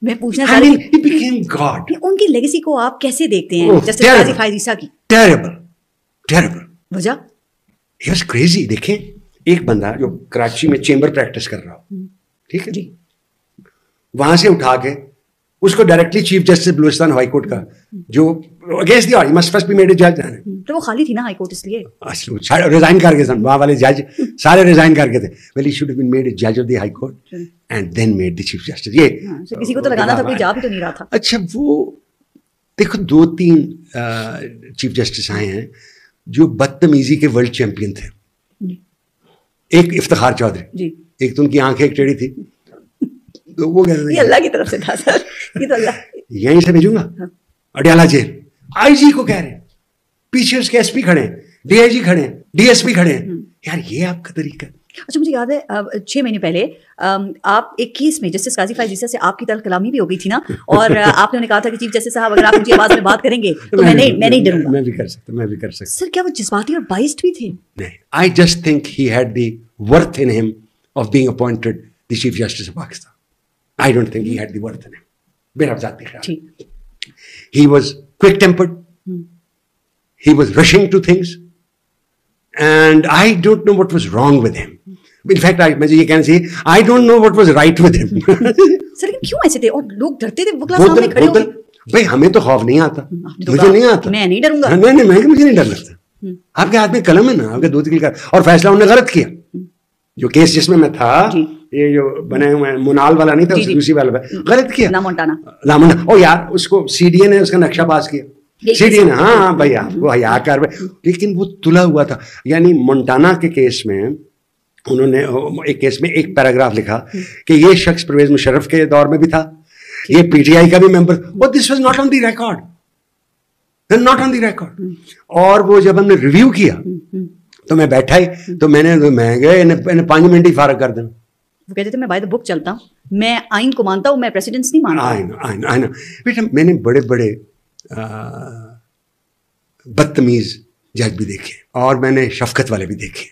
میں پوچھنا چاہ رہی he became God. ان کی لیگیسی کو آپ کیسے دیکھتے ہیں جسٹس قاضی فائز عیسیٰ کی؟ Terrible. وجہ He was crazy. دیکھیں ایک بندہ جو کراچی میں چیمبر پریکٹس کر رہا ہو, ٹھیک ہے, وہاں سے اٹھا کے اس کو directly chief justice Balochistan high court کا جو against the order must be made a جج, تو وہ خالی تھی نا ہائی کورٹ, اس لیے ریزائن کر کے وہاں والے جج سارے ریزائن کر کے تھے. Well he should have been made a جج of the high court and then made the chief justice. یہ کسی کو تو لگانا تھا, کوئی جا بھی تو نہیں رہا تھا. اچھا وہ دیکھو 2-3 چیف جسٹس آئے ہیں جو بدتمیزی کے ورلڈ چیمپئن تھے. ایک افتخار چودھری, ایک تو ان کی آنکھیں ایک ٹیڑھی تھی, تو وہ کہتے یہ اللہ کی طرف سے تھا سر, یہ تو اللہ یہیں سے بھیجوں گا اڈیالہ جیل. آئی جی کو کہہ رہے ہیں, پیچھے اس کے ایس پی کھڑے ہیں, ڈی آئی جی کھڑے ہیں, ڈی ایس پی کھڑے ہیں. یار یہ آپ کا طریقہ. اچھا مجھے یاد ہے 6 مہینے پہلے آپ ایک کیس میں جسٹس قاضی فائز عیسیٰ سے آپ کی طرح کلامی بھی ہو گئی تھی نا, اور آپ نے انہیں کہا تھا کہ چیف جسٹس صاحب اگر آپ مجھے آواز میں بات کریں گے تو میں نہیں ڈروں گا. میں بھی کر سکتا. سر کیا وہ جذباتی اور بائسڈ بھی تھے؟ نہیں, I just think he had the worth in him of being appointed the chief justice of Pakistan. I don't think he had the worth in him. میرا ذاتی خیال. He was quick-tempered. He was rushing to things. And I don't know what was wrong with him. In fact, مجھے یہ کہنا چاہیے, I don't know what was right with him. سر لیکن کیوں ایسے تھے, اور لوگ ڈرتے تھے وکلا سامنے کھڑے ہو کے؟ بھائی ہمیں تو خوف نہیں آتا, مجھے نہیں آتا, میں نہیں ڈروں گا. نہیں مجھے نہیں ڈر لگتا. آپ کے ہاتھ میں قلم ہے نا, آپ کے 2 کلک, اور فیصلہ انہوں نے غلط کیا. جو کیس جس میں تھا, یہ جو بنے ہوئے منال والا نہیں تھا, دوسری والا غلط کیا. لامونٹانا او یار, اس کو سی ڈی اے نے اس کا نقشہ پاس کیا, سی ڈی اے نے. ہاں بھائی وہ حیا کار, لیکن وہ تلا ہوا تھا. یعنی مونٹانا کے کیس میں انہوں نے ایک کیس میں ایک پیراگراف لکھا کہ یہ شخص پرویز مشرف کے دور میں بھی تھا, یہ پی ٹی آئی کا بھی ممبر, اور this was not on the record, not on the record. اور وہ جب ہم نے ریویو کیا تو میں بیٹھا ہی, تو میں گئے 5 منٹ ہی فارغ کر دینا. وہ کہتے تھے میں بائی دا بک چلتا ہوں, میں آئین کو مانتا ہوں, میں پریسیڈنٹس نہیں مانتا. آئین بیٹا میں نے بڑے بڑے بدتمیز جج بھی دیکھے, اور میں نے شفقت والے بھی دیکھے.